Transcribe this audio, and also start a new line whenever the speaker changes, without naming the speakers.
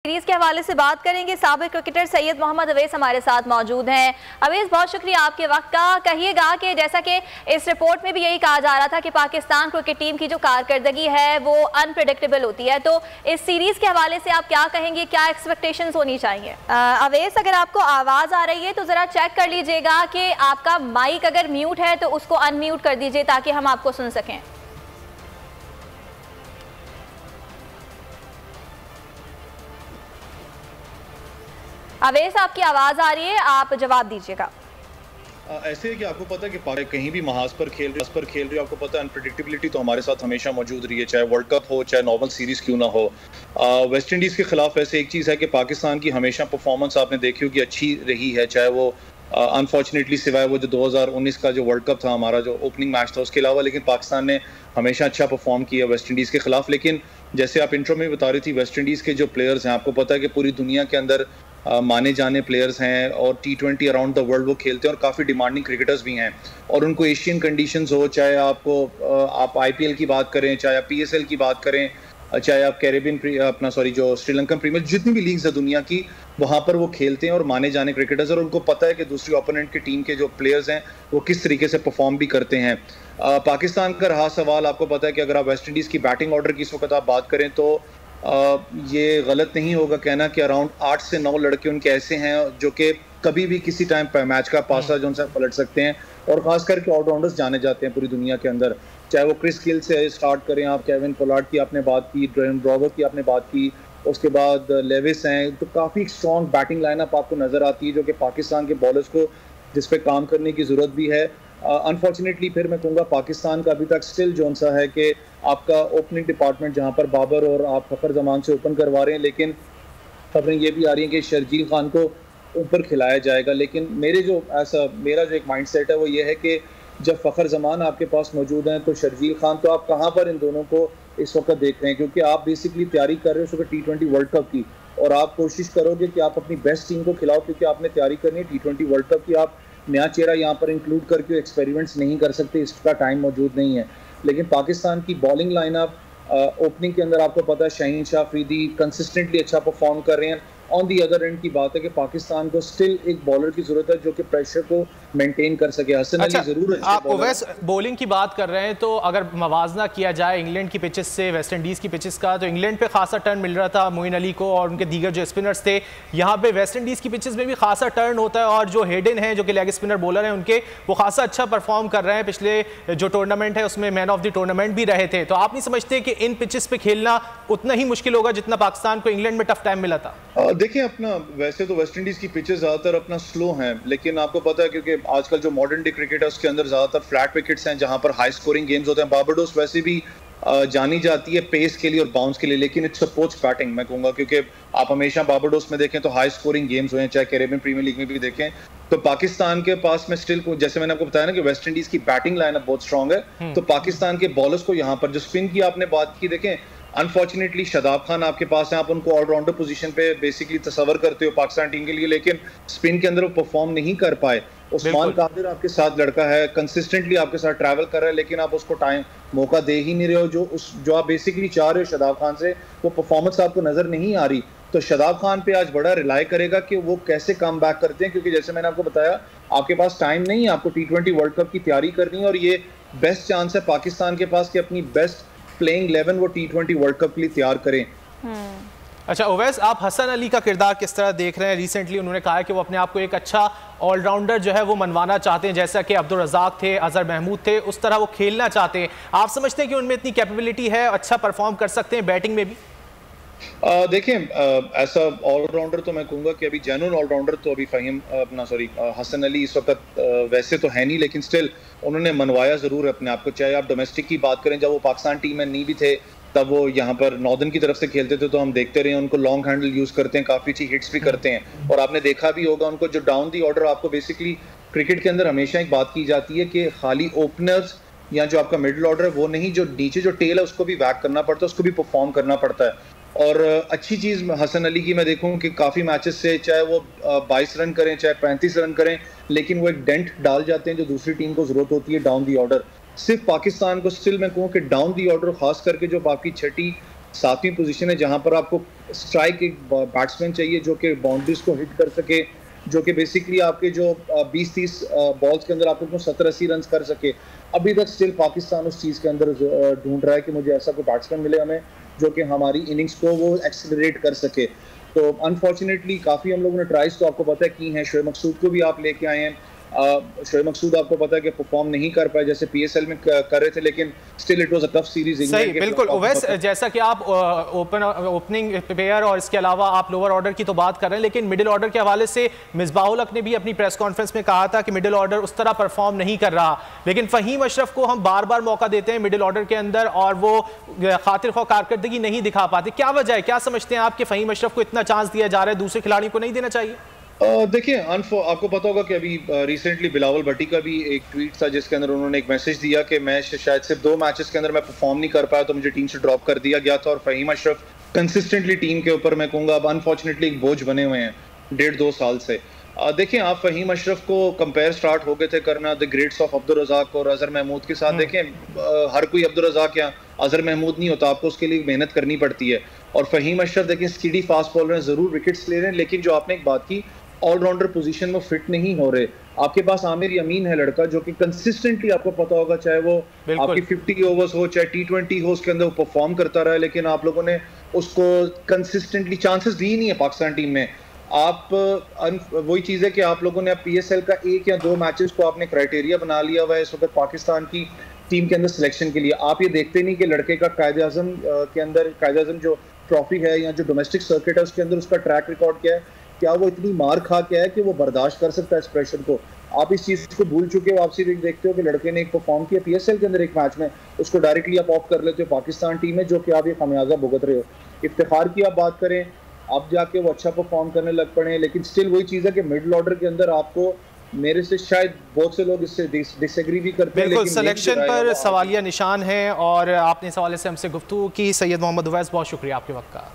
Series के हवाले से बात करेंगे। साबिक क्रिकेटर सैयद मोहम्मद अवैस हमारे साथ मौजूद हैं। अवैस, बहुत शुक्रिया आपके वक्त का। कहिएगा कि जैसा कि इस रिपोर्ट में भी यही कहा जा रहा था कि पाकिस्तान क्रिकेट टीम की जो कारकर्दगी है वो अनप्रेडिक्टेबल होती है, तो इस सीरीज के हवाले से आप क्या कहेंगे, क्या एक्सपेक्टेशंस होनी चाहिए? अवैस, अगर आपको आवाज़ आ रही है तो ज़रा चेक कर लीजिएगा कि आपका माइक अगर म्यूट है तो उसको अनम्यूट कर दीजिए ताकि हम आपको सुन सकें। अवैस, आपकी आवाज़ आ रही है, आप जवाब दीजिएगा।
ऐसे है कि आपको पता है कि कहीं भी महाज पर खेल रहे हो, आपको पता है अनप्रेडिक्टेबिलिटी तो हमारे साथ हमेशा मौजूद रही है, चाहे वर्ल्ड कप हो चाहे नॉर्मल सीरीज क्यों ना हो। वेस्ट इंडीज़ के खिलाफ वैसे एक चीज़ है कि पाकिस्तान की हमेशा परफॉर्मेंस आपने देखी होगी अच्छी रही है, चाहे वो अनफॉर्चुनेटली सिवाय वो जो 2019 का जो वर्ल्ड कप था हमारा जो ओपनिंग मैच था उसके अलावा, लेकिन पाकिस्तान ने हमेशा अच्छा परफॉर्म किया वेस्ट इंडीज़ के खिलाफ। लेकिन जैसे आप इंट्रो में बता रही थी, वेस्ट इंडीज़ के जो प्लेयर्स हैं, आपको पता है कि पूरी दुनिया के अंदर माने जाने प्लेयर्स हैं और T20 अराउंड द वर्ल्ड वो खेलते हैं और काफ़ी डिमांडिंग क्रिकेटर्स भी हैं। और उनको एशियन कंडीशंस हो, चाहे आप IPL की बात करें, चाहे आप PSL की बात करें, चाहे आप कैरेबियन जो श्रीलंकन प्रीमियर, जितनी भी लीग्स है दुनिया की, वहाँ पर वो खेलते हैं और माने जाने क्रिकेटर्स, और उनको पता है कि दूसरी ओपोनेंट की टीम के जो प्लेयर्स हैं वो किस तरीके से परफॉर्म भी करते हैं। पाकिस्तान का रहा सवाल, आपको पता है कि अगर आप वेस्ट इंडीज़ की बैटिंग ऑर्डर की इस वक्त आप बात करें तो ये गलत नहीं होगा कहना कि अराउंड 8 से 9 लड़के उनके ऐसे हैं जो कि कभी भी किसी टाइम पर मैच का पासा जो उनसे पलट सकते हैं, और खास करके ऑलराउंडर्स जाने जाते हैं पूरी दुनिया के अंदर, चाहे वो क्रिस गेल से स्टार्ट करें, आप केविन पोलार्ड की आपने बात की, ड्वेन ब्रॉवो की आपने बात की, उसके बाद लेविस हैं, तो काफ़ी स्ट्रॉन्ग बैटिंग लाइनअप आपको नज़र आती है जो कि पाकिस्तान के बॉलर्स को जिस पे काम करने की ज़रूरत भी है। अनफॉर्चुनेटली फिर मैं कहूँगा पाकिस्तान का अभी तक स्टिल जो सा है कि आपका ओपनिंग डिपार्टमेंट जहाँ पर बाबर और आप फखर जमान से ओपन करवा रहे हैं, लेकिन खबरें ये भी आ रही हैं कि शर्जील खान को ऊपर खिलाया जाएगा। लेकिन मेरा जो एक माइंडसेट है वो ये है कि जब फखर जमान आपके पास मौजूद हैं तो शर्जील खान, तो आप कहाँ पर इन दोनों को इस वक्त देख रहे हैं, क्योंकि आप बेसिकली तैयारी कर रहे हो इस वक्त T20 वर्ल्ड कप की, और आप कोशिश करोगे कि आप अपनी बेस्ट टीम को खिलाओ, क्योंकि आपने तैयारी करनी है T20 वर्ल्ड कप की। आप नया चेहरा यहाँ पर इंक्लूड करके एक्सपेरिमेंट्स नहीं कर सकते, इसका टाइम मौजूद नहीं है। लेकिन पाकिस्तान की बॉलिंग लाइनअप ओपनिंग के अंदर आपको पता है शाहीन शाह अफरीदी कंसिस्टेंटली अच्छा परफॉर्म कर रहे हैं। ऑन दी अदर एंड की बात है कि पाकिस्तान को स्टिल एक बॉलर की जरूरत है जो कि प्रेशर को मेंटेन कर सके। हसन अली जरूर
आप ओवैस बॉलिंग की बात कर रहे हैं, तो अगर मवाजना किया जाए इंग्लैंड की पिचेस से वेस्ट इंडीज़ की पिचेस का, तो इंग्लैंड पे खासा टर्न मिल रहा था मोइन अली को और उनके दीगर जो स्पिनर्स थे। यहाँ पे वेस्ट इंडीज़ की पिचेस में भी खासा टर्न होता है, और जो हेडन है जो कि लेग स्पिनर बॉलर हैं उनके, वो खासा अच्छा परफॉर्म कर रहे हैं। पिछले जो टूर्नामेंट है उसमें मैन ऑफ द टूर्नामेंट भी रहे थे। तो आप नहीं समझते कि इन पिचेस पे खेलना उतना ही मुश्किल होगा जितना पाकिस्तान को इंग्लैंड में टफ टाइम मिला था?
देखिए, अपना वैसे तो वेस्ट इंडीज़ की पिचेस ज़्यादातर अपना स्लो हैं, लेकिन आपको पता है क्योंकि आजकल जो मॉडर्न डे क्रिकेट है उसके अंदर ज़्यादातर फ्लैट विकेट्स हैं जहां पर हाई स्कोरिंग गेम्स होते हैं। बारबाडोस वैसे भी जानी जाती है पेस के लिए और बाउंस के लिए, लेकिन इट्स अप्रोच बैटिंग मैं कहूँगा, क्योंकि आप हमेशा बारबाडोस में देखें तो हाई स्कोरिंग गेम्स हुए हैं, चाहे कैरेबियन प्रीमियर लीग में भी देखें। तो पाकिस्तान के पास में स्टिल, जैसे मैंने आपको बताया ना कि वेस्ट इंडीज़ की बैटिंग लाइनअप बहुत स्ट्रॉन्ग है, तो पाकिस्तान के बॉलर्स को यहाँ पर जो स्पिन की आपने बात की, देखें अनफॉर्चुनेटली शादाब खान आपके पास है, आप उनको ऑलराउंडर पोजीशन पे बेसिकली तस्वर करते हो पाकिस्तान टीम के लिए, लेकिन स्पिन के अंदर वो परफॉर्म नहीं कर पाए। उस्मान कादिर आपके साथ लड़का है, कंसिस्टेंटली आपके साथ ट्रैवल कर रहा है, लेकिन आप उसको टाइम मौका दे ही नहीं रहे हो। जो आप बेसिकली चाह रहे हो शादाब खान से, वो परफॉर्मेंस आपको नजर नहीं आ रही। तो शादाब खान पे आज बड़ा रिलाई करेगा कि वो कैसे कम बैक करते हैं, क्योंकि जैसे मैंने आपको बताया आपके पास टाइम नहीं है, आपको T20 वर्ल्ड कप की तैयारी करनी है, और ये बेस्ट चांस है पाकिस्तान के पास कि अपनी बेस्ट प्लेइंग 11 वो T20 वर्ल्ड कप के लिए तैयार करें।
अच्छा ओवैस, आप हसन अली का किरदार किस तरह देख रहे हैं? रिसेंटली उन्होंने कहा है कि वो अपने आप को एक अच्छा ऑलराउंडर जो है वो मनवाना चाहते हैं, जैसा कि अब्दुल रज़ाक थे, अजहर महमूद थे, उस तरह वो खेलना चाहते हैं। आप समझते हैं कि उनमें इतनी कैपेबिलिटी है, अच्छा परफॉर्म कर सकते हैं बैटिंग में भी?
देखें, ऐसा ऑलराउंडर तो मैं कहूँगा कि अभी जेन्युइन ऑलराउंडर तो अभी हसन अली इस वक्त वैसे तो है नहीं, लेकिन स्टिल उन्होंने मनवाया ज़रूर अपने आप को। चाहे आप डोमेस्टिक की बात करें, जब वो पाकिस्तान टीम में नहीं भी थे तब वो यहाँ पर नॉर्दर्न की तरफ से खेलते थे, तो हम देखते रहे उनको लॉन्ग हैंडल यूज़ करते हैं, काफ़ी अच्छी हिट्स भी करते हैं। और आपने देखा भी होगा उनको जो डाउन दी ऑर्डर, आपको बेसिकली क्रिकेट के अंदर हमेशा एक बात की जाती है कि खाली ओपनर्स या जो आपका मिडिल ऑर्डर है वो नहीं, जो नीचे जो टेल है उसको भी वैक करना पड़ता है, उसको भी परफॉर्म करना पड़ता है। और अच्छी चीज़ हसन अली की मैं देखूं कि काफ़ी मैचेस से चाहे वो 22 रन करें चाहे 35 रन करें, लेकिन वो एक डेंट डाल जाते हैं जो दूसरी टीम को ज़रूरत होती है डाउन दी ऑर्डर। सिर्फ पाकिस्तान को स्टिल मैं कहूँ कि डाउन दी ऑर्डर, खास करके जो आपकी छठी 7वीं पोजीशन है जहां पर आपको स्ट्राइक एक बैट्समैन चाहिए जो कि बाउंड्रीज को हिट कर सके, जो कि बेसिकली आपके जो 20-30 बॉल्स के अंदर आपको 70-80 रन कर सके। अभी तक स्टिल पाकिस्तान उस चीज़ के अंदर ढूंढ रहा है कि मुझे ऐसा कोई बैट्समैन मिले हमें जो कि हमारी इनिंग्स को वो एक्सेलरेट कर सके। तो अनफॉर्चुनेटली काफ़ी हम लोगों ने ट्राइज तो आपको पता है की हैं। शोएब मकसूद को भी आप लेके आए हैं। शोएब मकसूद आपको पता है कि परफॉर्म नहीं कर पाए जैसे PSL में कर रहे थे, लेकिन still it was a TUF series.
सही, बिल्कुल ओवैस, जैसा कि आप ओपनिंग प्लेयर और इसके अलावा आप लोअर ऑर्डर की तो बात कर रहे हैं, लेकिन मिडिल ऑर्डर के हवाले से मिसबाहुल हक ने भी अपनी प्रेस कॉन्फ्रेंस में कहा था कि मिडिल ऑर्डर उस तरह परफॉर्म नहीं कर रहा, लेकिन फहीम अशरफ को हम बार बार मौका देते हैं मिडिल ऑर्डर के अंदर और वो खातिर खौ कारकर्दगी नहीं दिखा पाते। क्या वजह है, क्या समझते हैं आप कि फहीम अशरफ को इतना चांस दिया जा रहा है, दूसरे खिलाड़ी को नहीं देना चाहिए?
देखिए, आपको पता होगा कि अभी रिसेंटली बिलावल भट्टी का भी एक ट्वीट था जिसके अंदर उन्होंने एक मैसेज दिया कि मैं शायद सिर्फ 2 मैचेस के अंदर मैं परफॉर्म नहीं कर पाया तो मुझे टीम से ड्रॉप कर दिया गया था। और फहीम अशरफ कंसिस्टेंटली टीम के ऊपर, मैं कहूँगा अब अनफॉर्चुनेटली एक बोझ बने हुए हैं 1.5-2 साल से। देखिए, आप फहीम अशरफ को कंपेयर स्टार्ट हो गए थे करना the greats of Abdul Razzaq और अजहर महमूद के साथ। देखें, हर कोई अब्दुल रज़ाक या अजहर महमूद नहीं होता, आपको उसके लिए मेहनत करनी पड़ती है। और फहीम अशरफ देखिए स्पीडी फास्ट बॉलर हैं, जरूर विकेट्स ले रहे हैं, लेकिन जो आपने एक बात की ऑलराउंडर पोजीशन में फिट नहीं हो रहे। आपके पास आमिर यमीन है लड़का जो कि कंसिस्टेंटली, आपको पता होगा, चाहे वो आपकी 50 ओवर्स हो चाहे T20 हो, उसके अंदर वो परफॉर्म करता रहा है, लेकिन आप लोगों ने उसको कंसिस्टेंटली चांसेस दी नहीं है पाकिस्तान टीम में। आप वही चीज़ है कि आप लोगों ने PSL का 1 या 2 मैचेस को आपने क्राइटेरिया बना लिया हुआ है इस वक्त पाकिस्तान की टीम के अंदर सिलेक्शन के लिए। आप ये देखते नहीं कि लड़के का कायदे आज़म के अंदर, कायदे आज़म जो ट्रॉफी है या जो डोमेस्टिक सर्किट है उसके अंदर उसका ट्रैक रिकॉर्ड क्या है, क्या वो इतनी मार खा के है कि वो बर्दाश्त कर सकता है इस प्रेशर को। आप इस चीज़ को भूल चुके हो। आप सिर्फ देखते हो कि लड़के ने एक परफॉर्म किया PSL के अंदर एक मैच में, उसको डायरेक्टली आप ऑफ कर लेते हो पाकिस्तान टीम में, जो कि आप ये खामियाजा भुगत रहे हो। इफ्तिखार की आप बात करें, अब जाके वो अच्छा परफॉर्म करने लग पड़े हैं, लेकिन स्टिल वही चीज़ है कि मिडिल ऑर्डर के अंदर आपको, मेरे से शायद बहुत से लोग इससे डिसएग्री भी करते हैं,
लेकिन सिलेक्शन पर सवालिया निशान है। और आपने इस हवाले से हमसे गुफ्तगू की। सैयद मोहम्मद उवैस, बहुत शुक्रिया आपके वक्त का।